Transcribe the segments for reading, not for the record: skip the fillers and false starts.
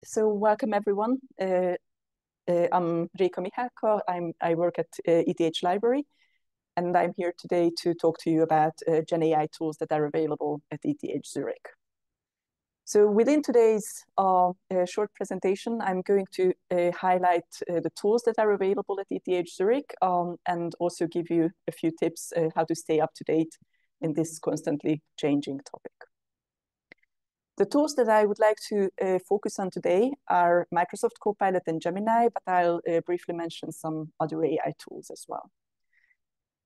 So welcome everyone. I'm Rika Mihalka. I work at ETH Library, and I'm here today to talk to you about GenAI tools that are available at ETH Zürich. So within today's short presentation, I'm going to highlight the tools that are available at ETH Zürich and also give you a few tips how to stay up to date in this constantly changing topic. The tools that I would like to focus on today are Microsoft Copilot and Gemini, but I'll briefly mention some other AI tools as well.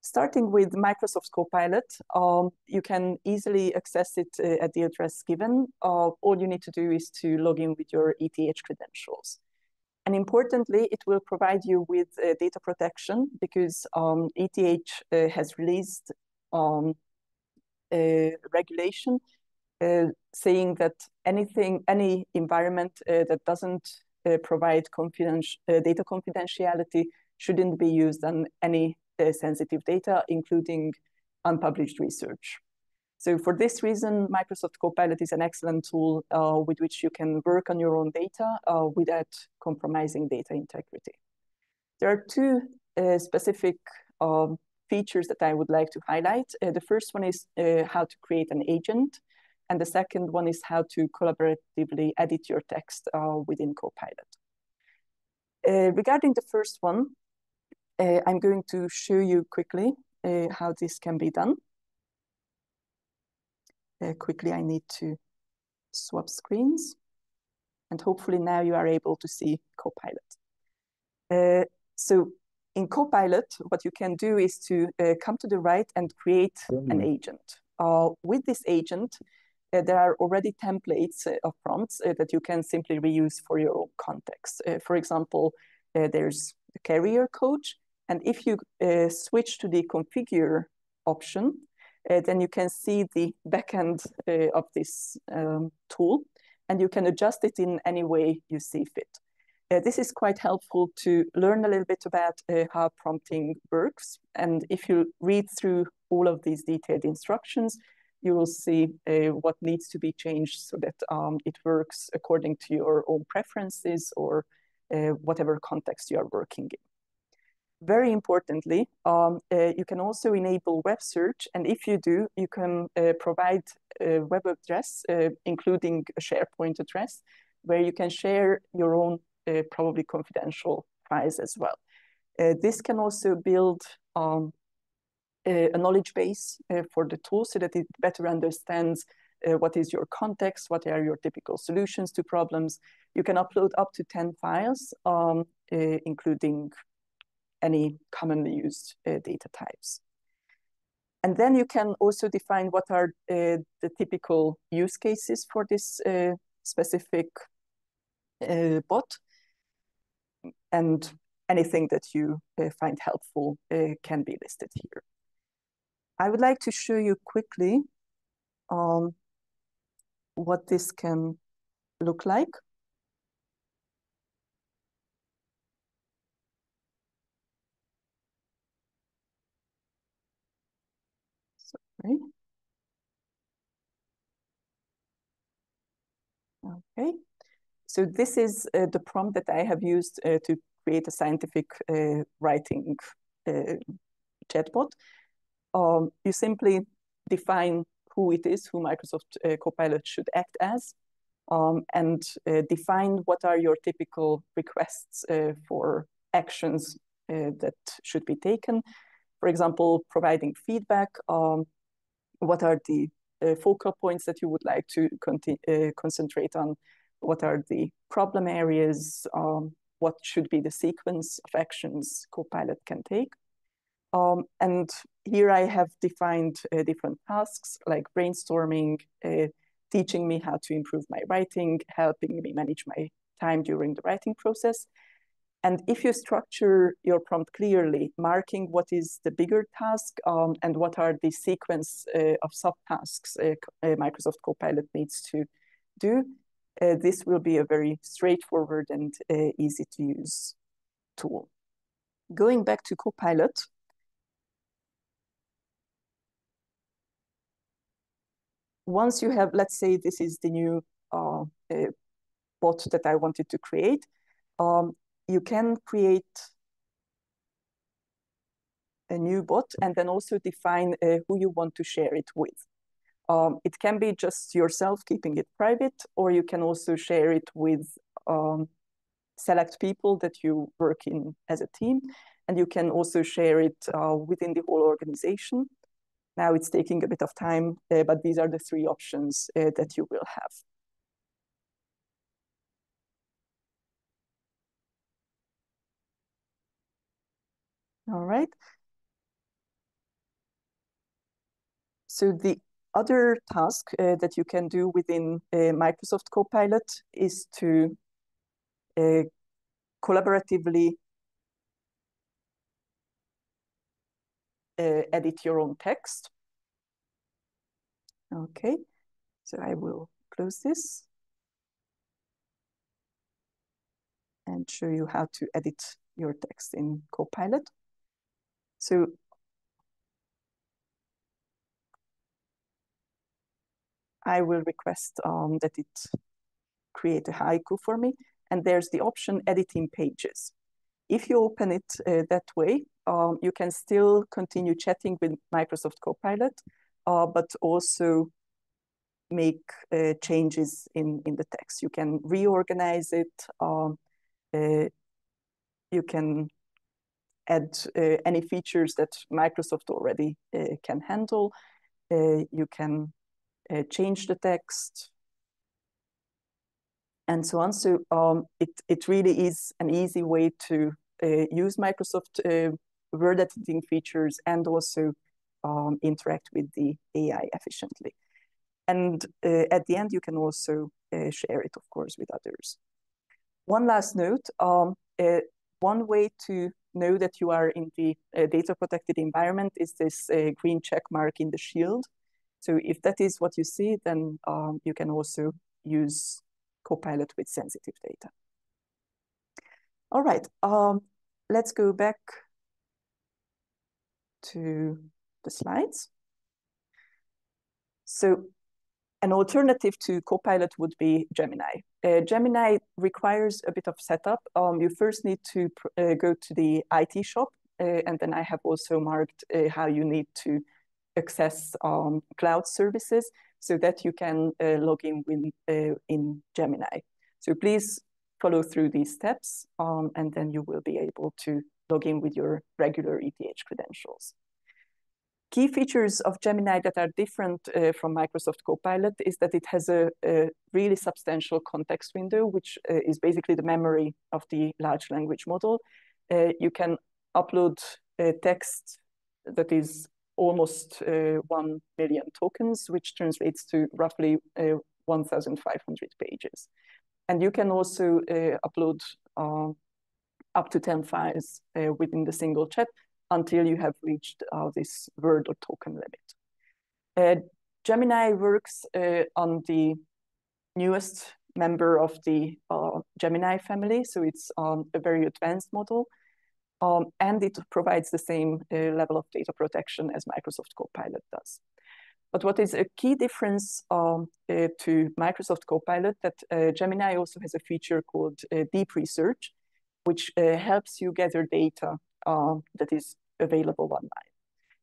Starting with Microsoft Copilot, you can easily access it at the address given. All you need to do is to log in with your ETH credentials. And importantly, it will provide you with data protection because ETH has released a regulation saying that any environment that doesn't provide data confidentiality shouldn't be used on any sensitive data, including unpublished research. So for this reason, Microsoft Copilot is an excellent tool with which you can work on your own data without compromising data integrity. There are two specific features that I would like to highlight. The first one is how to create an agent. And the second one is how to collaboratively edit your text within Copilot. Regarding the first one, I'm going to show you quickly how this can be done. Quickly, I need to swap screens. And hopefully now you are able to see Copilot. So in Copilot, what you can do is to come to the right and create an agent. With this agent, there are already templates of prompts that you can simply reuse for your own context. For example, there's the career coach. And if you switch to the configure option, then you can see the backend of this tool, and you can adjust it in any way you see fit. This is quite helpful to learn a little bit about how prompting works. And if you read through all of these detailed instructions, you will see what needs to be changed so that it works according to your own preferences or whatever context you are working in. Very importantly, you can also enable web search. And if you do, you can provide a web address, including a SharePoint address, where you can share your own probably confidential files as well. This can also build a knowledge base for the tool so that it better understands what is your context, what are your typical solutions to problems. You can upload up to 10 files, including any commonly used data types. And then you can also define what are the typical use cases for this specific bot. And anything that you find helpful can be listed here. I would like to show you quickly what this can look like. Sorry. Okay. So this is the prompt that I have used to create a scientific writing chatbot. You simply define who it is, who Microsoft Copilot should act as, and define what are your typical requests for actions that should be taken. For example, providing feedback, what are the focal points that you would like to concentrate on, what are the problem areas, what should be the sequence of actions Copilot can take. And here I have defined different tasks like brainstorming, teaching me how to improve my writing, helping me manage my time during the writing process. And if you structure your prompt clearly, marking what is the bigger task and what are the sequence of subtasks Microsoft Copilot needs to do, this will be a very straightforward and easy to use tool. Going back to Copilot, once you have, let's say this is the new bot that I wanted to create, you can create a new bot and then also define who you want to share it with. It can be just yourself keeping it private, or you can also share it with select people that you work in as a team, and you can also share it within the whole organization. Now it's taking a bit of time, but these are the three options that you will have. All right. So the other task that you can do within Microsoft Copilot is to collaboratively edit your own text. Okay, so I will close this and show you how to edit your text in Copilot. So I will request that it create a haiku for me, and there's the option editing pages. If you open it that way, you can still continue chatting with Microsoft Copilot, but also make changes in the text. You can reorganize it. You can add any features that Microsoft already can handle. You can change the text, and so on. So it really is an easy way to use Microsoft word editing features and also interact with the AI efficiently. And at the end, you can also share it, of course, with others. One last note, one way to know that you are in the data protected environment is this green check mark in the shield. So if that is what you see, then you can also use Copilot with sensitive data. All right, let's go back to the slides. So an alternative to Copilot would be Gemini. Gemini requires a bit of setup. You first need to go to the IT shop, and then I have also marked how you need to access cloud services so that you can log in in Gemini. So please follow through these steps, and then you will be able to log in with your regular ETH credentials. Key features of Gemini that are different from Microsoft Copilot is that it has a really substantial context window, which is basically the memory of the large language model. You can upload text that is almost 1 million tokens, which translates to roughly 1,500 pages. And you can also upload up to 10 files within the single chat until you have reached this word or token limit. Gemini works on the newest member of the Gemini family, so it's a very advanced model, and it provides the same level of data protection as Microsoft Copilot does. But what is a key difference to Microsoft Copilot, that Gemini also has a feature called deep research, which helps you gather data that is available online.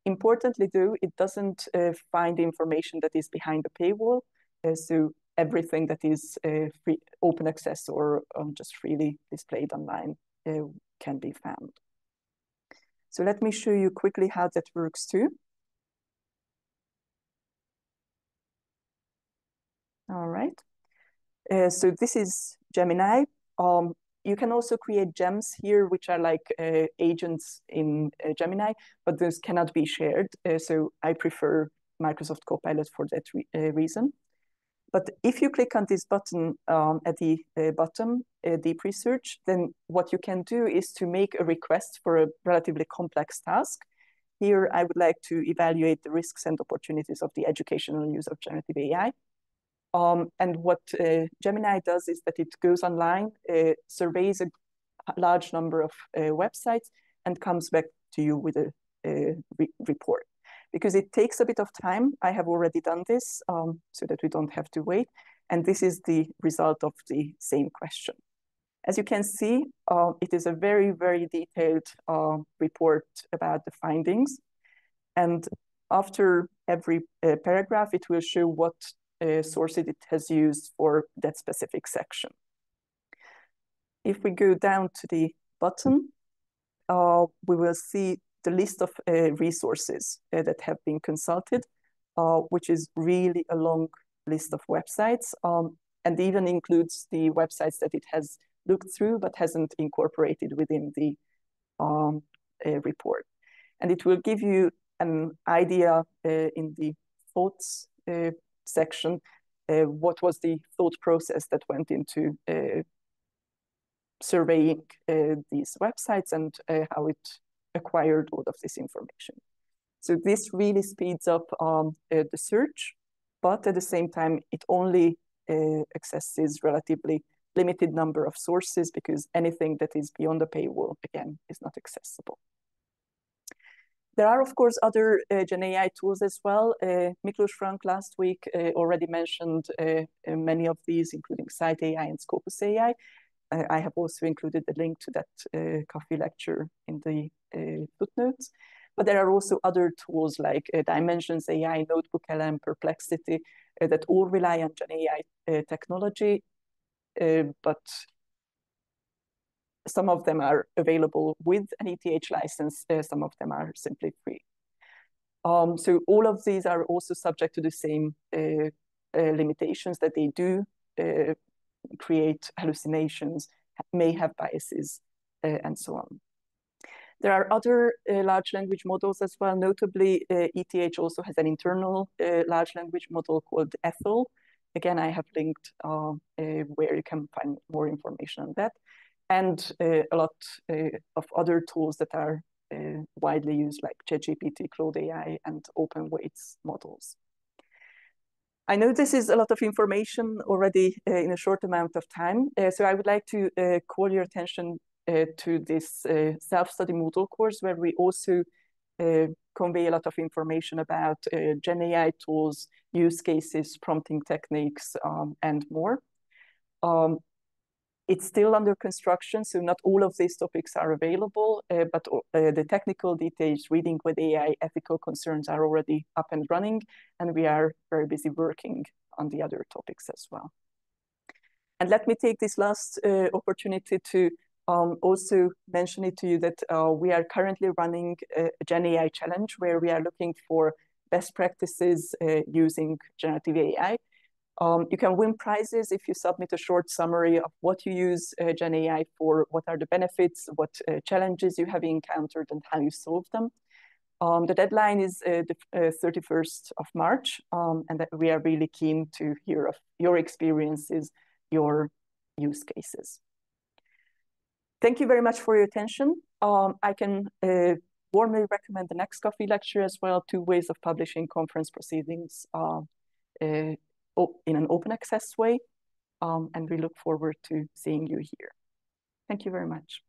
Importantly, though, it doesn't find information that is behind the paywall, so everything that is free, open access or just freely displayed online can be found. So let me show you quickly how that works too. All right. So this is Gemini. You can also create gems here, which are like agents in Gemini, but those cannot be shared. So I prefer Microsoft Copilot for that reason. But if you click on this button at the bottom, deep research, then what you can do is to make a request for a relatively complex task. Here, I would like to evaluate the risks and opportunities of the educational use of generative AI. And what Gemini does is that it goes online, surveys a large number of websites, and comes back to you with a report. Because it takes a bit of time, I have already done this so that we don't have to wait. And this is the result of the same question. As you can see, it is a very, very detailed report about the findings. And after every paragraph, it will show what sources it has used for that specific section. If we go down to the bottom, we will see the list of resources that have been consulted, which is really a long list of websites, and even includes the websites that it has looked through but hasn't incorporated within the report. And it will give you an idea in the thoughts section, what was the thought process that went into surveying these websites and how it acquired all of this information. So this really speeds up the search, but at the same time, it only accesses relatively limited number of sources because anything that is beyond the paywall, again, is not accessible. There are, of course, other GenAI tools as well. Miklos Frank last week already mentioned many of these, including Site AI and Scopus AI. I have also included a link to that coffee lecture in the footnotes. But there are also other tools like Dimensions AI, Notebook LM, Perplexity, that all rely on GenAI technology, but some of them are available with an ETH license, some of them are simply free. So all of these are also subject to the same limitations, that they do create hallucinations, may have biases, and so on. There are other large language models as well. Notably, ETH also has an internal large language model called Ethel. Again, I have linked where you can find more information on that. And a lot of other tools that are widely used, like ChatGPT, Claude AI, and open weights models. I know this is a lot of information already in a short amount of time, so I would like to call your attention to this self-study Moodle course, where we also convey a lot of information about GenAI tools, use cases, prompting techniques, and more. It's still under construction, so not all of these topics are available, but the technical details, reading with AI, ethical concerns are already up and running, and we are very busy working on the other topics as well. And let me take this last opportunity to also mention it to you that we are currently running a GenAI challenge where we are looking for best practices using generative AI. You can win prizes if you submit a short summary of what you use GenAI for, what are the benefits, what challenges you have encountered, and how you solve them. The deadline is the 31st of March, and that we are really keen to hear of your experiences, your use cases. Thank you very much for your attention. I can warmly recommend the next coffee lecture as well, 2 ways of publishing conference proceedings in an open access way, and we look forward to seeing you here. Thank you very much.